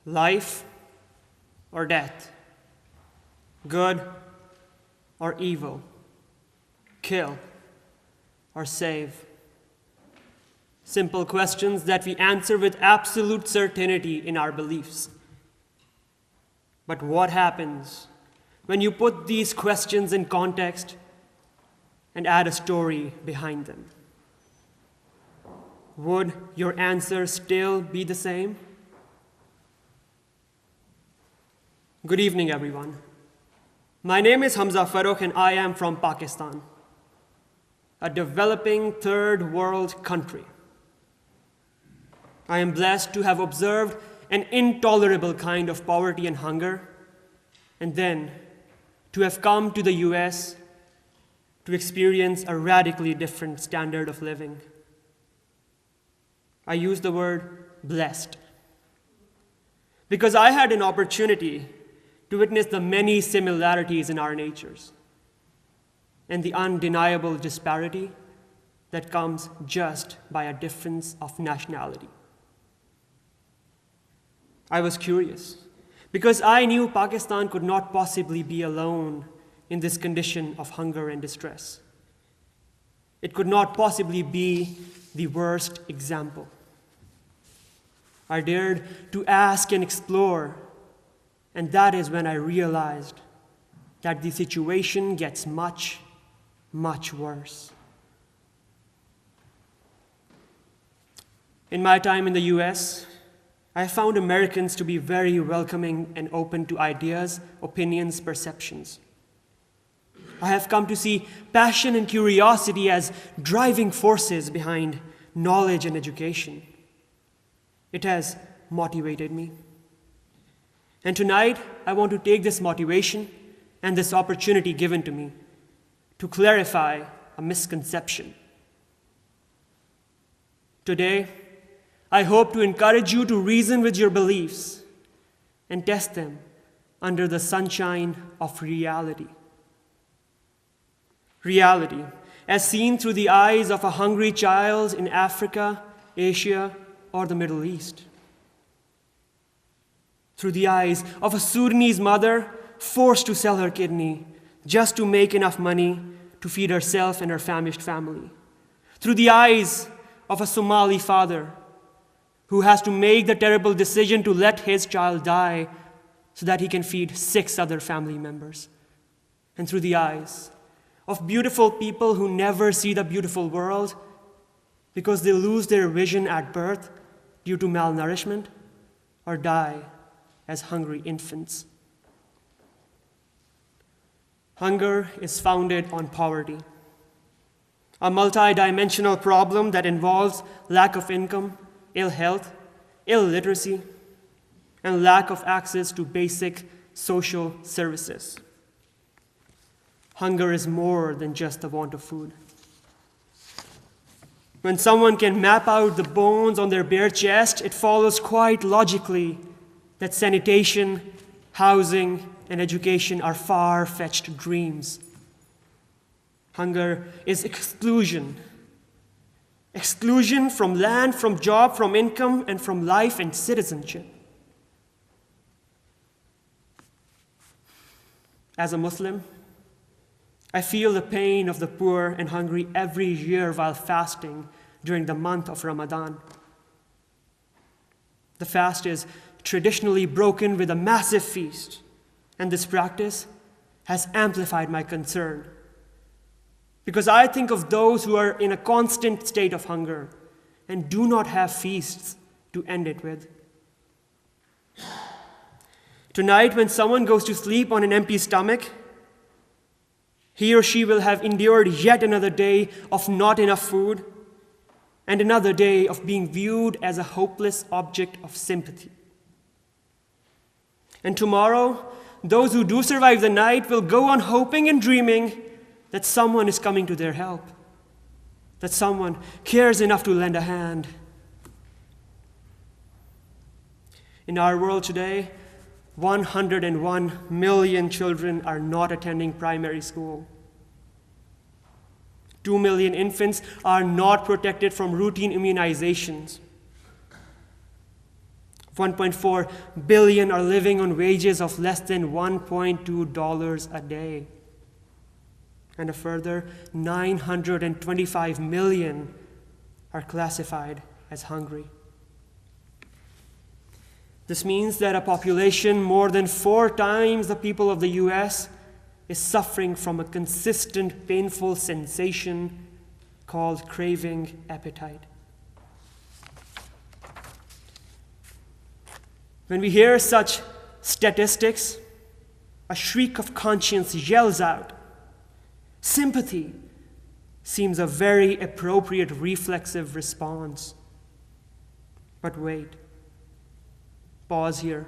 Life or death, good or evil, kill or save. Simple questions that we answer with absolute certainty in our beliefs. But what happens when you put these questions in context and add a story behind them? Would your answer still be the same? Good evening, everyone. My name is Hamza Farrukh, and I am from Pakistan, a developing third world country. I am blessed to have observed an intolerable kind of poverty and hunger, and then to have come to the US to experience a radically different standard of living. I use the word blessed because I had an opportunity to witness the many similarities in our natures and the undeniable disparity that comes just by a difference of nationality. I was curious because I knew Pakistan could not possibly be alone in this condition of hunger and distress. It could not possibly be the worst example. I dared to ask and explore, and that is when I realized that the situation gets much, much worse. In my time in the US, I found Americans to be very welcoming and open to ideas, opinions, perceptions. I have come to see passion and curiosity as driving forces behind knowledge and education. It has motivated me. And tonight, I want to take this motivation and this opportunity given to me to clarify a misconception. Today, I hope to encourage you to reason with your beliefs and test them under the sunshine of reality. Reality, as seen through the eyes of a hungry child in Africa, Asia, or the Middle East. Through the eyes of a Sudanese mother forced to sell her kidney just to make enough money to feed herself and her famished family. Through the eyes of a Somali father who has to make the terrible decision to let his child die so that he can feed 6 other family members. And through the eyes of beautiful people who never see the beautiful world because they lose their vision at birth due to malnourishment or die as hungry infants. Hunger is founded on poverty, a multi-dimensional problem that involves lack of income, ill health, illiteracy, and lack of access to basic social services. Hunger is more than just the want of food. When someone can map out the bones on their bare chest, it follows quite logically that sanitation, housing, and education are far-fetched dreams. Hunger is exclusion. Exclusion from land, from job, from income, and from life and citizenship. As a Muslim, I feel the pain of the poor and hungry every year while fasting during the month of Ramadan. The fast is traditionally broken with a massive feast, and this practice has amplified my concern because I think of those who are in a constant state of hunger and do not have feasts to end it with. Tonight, when someone goes to sleep on an empty stomach, he or she will have endured yet another day of not enough food and another day of being viewed as a hopeless object of sympathy. And tomorrow, those who do survive the night will go on hoping and dreaming that someone is coming to their help, that someone cares enough to lend a hand. In our world today, 101 million children are not attending primary school. 2 million infants are not protected from routine immunizations. 1.4 billion are living on wages of less than $1.2 a day. And a further 925 million are classified as hungry. This means that a population more than 4 times the people of the US is suffering from a consistent, painful sensation called craving appetite. When we hear such statistics, a shriek of conscience yells out. Sympathy seems a very appropriate reflexive response. But wait. Pause here.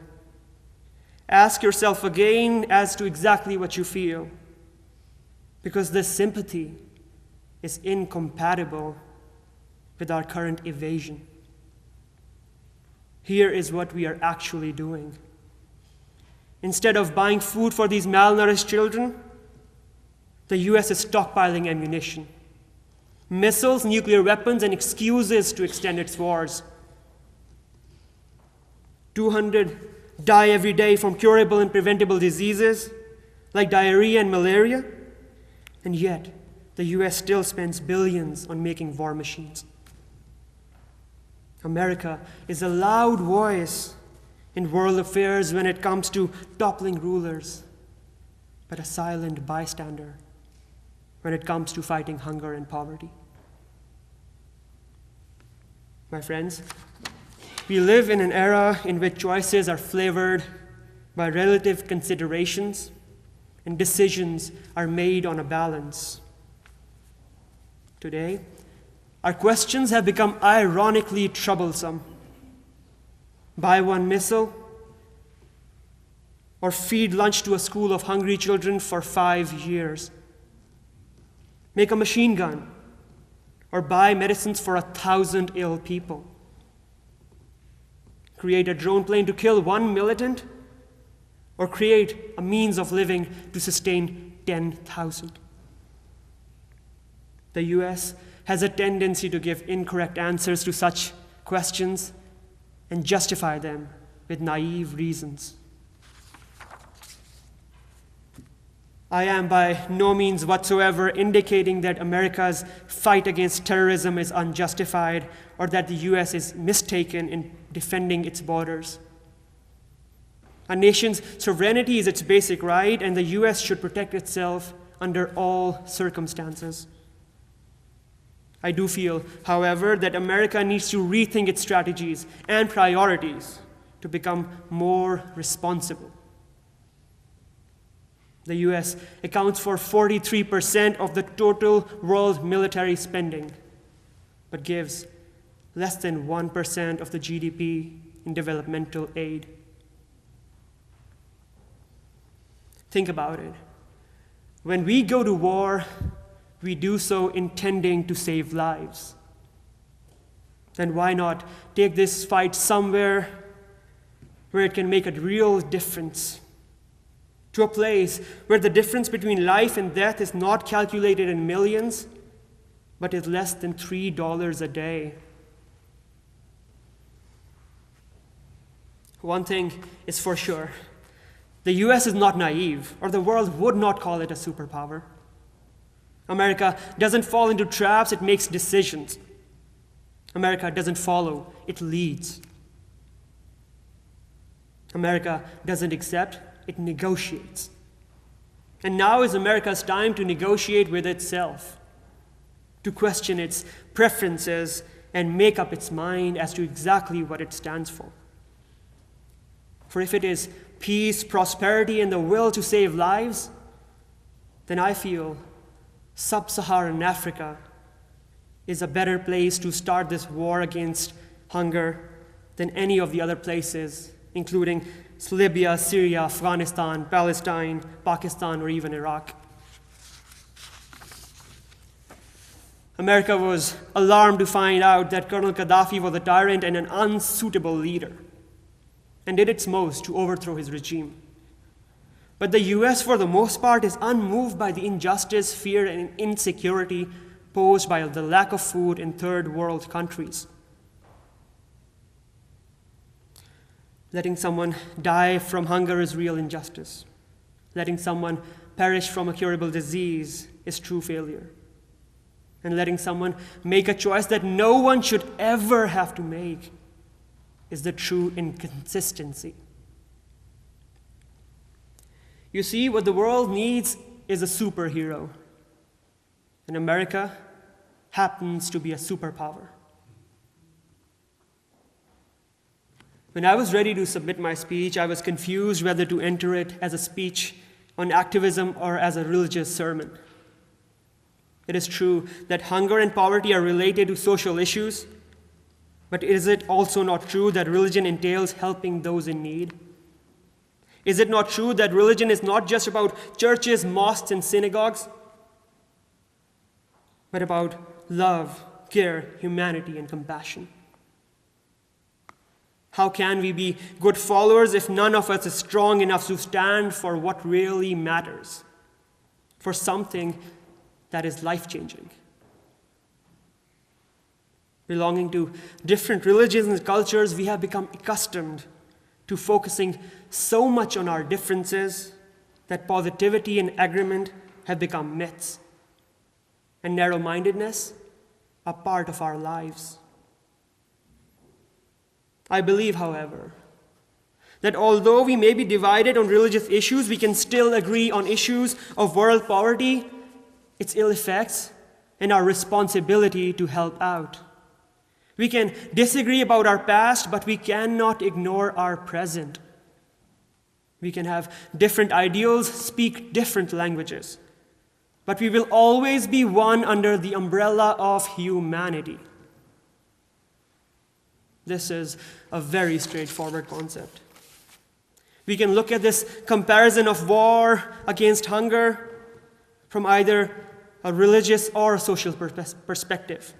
Ask yourself again as to exactly what you feel, because this sympathy is incompatible with our current evasion. Here is what we are actually doing. Instead of buying food for these malnourished children, the US is stockpiling ammunition, missiles, nuclear weapons, and excuses to extend its wars. 200 die every day from curable and preventable diseases like diarrhea and malaria, and yet the US still spends billions on making war machines. America is a loud voice in world affairs when it comes to toppling rulers, but a silent bystander when it comes to fighting hunger and poverty. My friends, we live in an era in which choices are flavored by relative considerations and decisions are made on a balance. Today, our questions have become ironically troublesome. Buy one missile, or feed lunch to a school of hungry children for 5 years. Make a machine gun, or buy medicines for 1,000 ill people. Create a drone plane to kill one militant, or create a means of living to sustain 10,000. The US has a tendency to give incorrect answers to such questions and justify them with naive reasons. I am by no means whatsoever indicating that America's fight against terrorism is unjustified or that the US is mistaken in defending its borders. A nation's sovereignty is its basic right, and the US should protect itself under all circumstances. I do feel, however, that America needs to rethink its strategies and priorities to become more responsible. The US accounts for 43% of the total world military spending, but gives less than 1% of the GDP in developmental aid. Think about it. When we go to war, we do so intending to save lives. Then why not take this fight somewhere where it can make a real difference? To a place where the difference between life and death is not calculated in millions, but is less than $3 a day. One thing is for sure. The US is not naive, or the world would not call it a superpower. America doesn't fall into traps, it makes decisions. America doesn't follow, it leads. America doesn't accept, it negotiates. And now is America's time to negotiate with itself, to question its preferences and make up its mind as to exactly what it stands for. For if it is peace, prosperity, and the will to save lives, then I feel sub-Saharan Africa is a better place to start this war against hunger than any of the other places, including Libya, Syria, Afghanistan, Palestine, Pakistan, or even Iraq. America was alarmed to find out that Colonel Gaddafi was a tyrant and an unsuitable leader, and did its most to overthrow his regime. But the US, for the most part, is unmoved by the injustice, fear, and insecurity posed by the lack of food in third world countries. Letting someone die from hunger is real injustice. Letting someone perish from a curable disease is true failure. And letting someone make a choice that no one should ever have to make is the true inconsistency. You see, what the world needs is a superhero. And America happens to be a superpower. When I was ready to submit my speech, I was confused whether to enter it as a speech on activism or as a religious sermon. It is true that hunger and poverty are related to social issues, but is it also not true that religion entails helping those in need? Is it not true that religion is not just about churches, mosques, and synagogues, but about love, care, humanity, and compassion? How can we be good followers if none of us is strong enough to stand for what really matters, for something that is life-changing? Belonging to different religions and cultures, we have become accustomed to focusing so much on our differences that positivity and agreement have become myths, and narrow-mindedness a part of our lives. I believe, however, that although we may be divided on religious issues, we can still agree on issues of world poverty, its ill effects, and our responsibility to help out. We can disagree about our past, but we cannot ignore our present. We can have different ideals, speak different languages, but we will always be one under the umbrella of humanity. This is a very straightforward concept. We can look at this comparison of war against hunger from either a religious or a social perspective.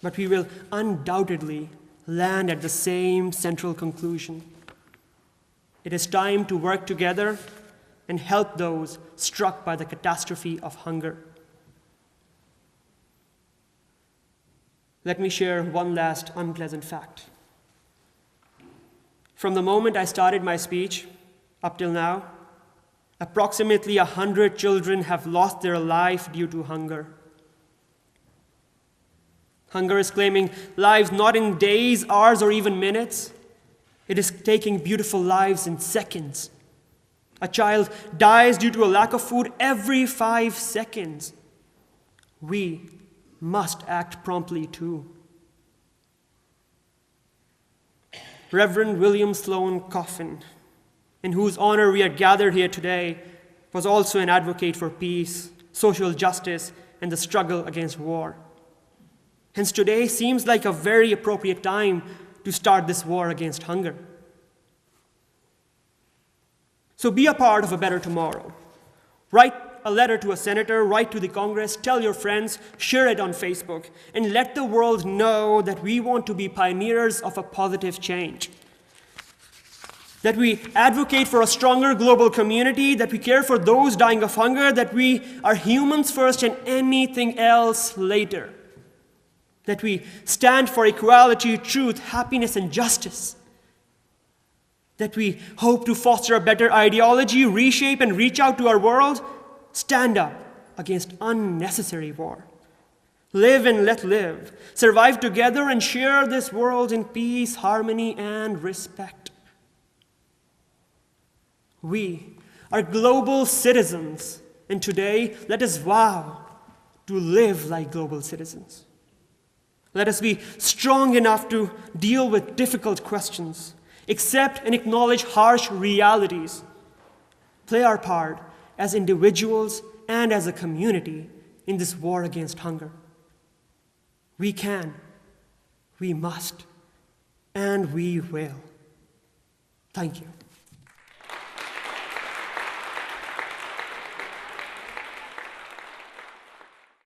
But we will undoubtedly land at the same central conclusion. It is time to work together and help those struck by the catastrophe of hunger. Let me share one last unpleasant fact. From the moment I started my speech up till now, approximately 100 children have lost their life due to hunger. Hunger is claiming lives not in days, hours, or even minutes. It is taking beautiful lives in seconds. A child dies due to a lack of food every 5 seconds. We must act promptly too. Reverend William Sloane Coffin, in whose honor we are gathered here today, was also an advocate for peace, social justice, and the struggle against war. Hence today seems like a very appropriate time to start this war against hunger. So be a part of a better tomorrow. Write a letter to a senator, write to the Congress, tell your friends, share it on Facebook, and let the world know that we want to be pioneers of a positive change. That we advocate for a stronger global community, that we care for those dying of hunger, that we are humans first and anything else later. That we stand for equality, truth, happiness, and justice. That we hope to foster a better ideology, reshape and reach out to our world, stand up against unnecessary war. Live and let live. Survive together and share this world in peace, harmony, and respect. We are global citizens, and today let us vow to live like global citizens. Let us be strong enough to deal with difficult questions, accept and acknowledge harsh realities, play our part as individuals and as a community in this war against hunger. We can, we must, and we will. Thank you.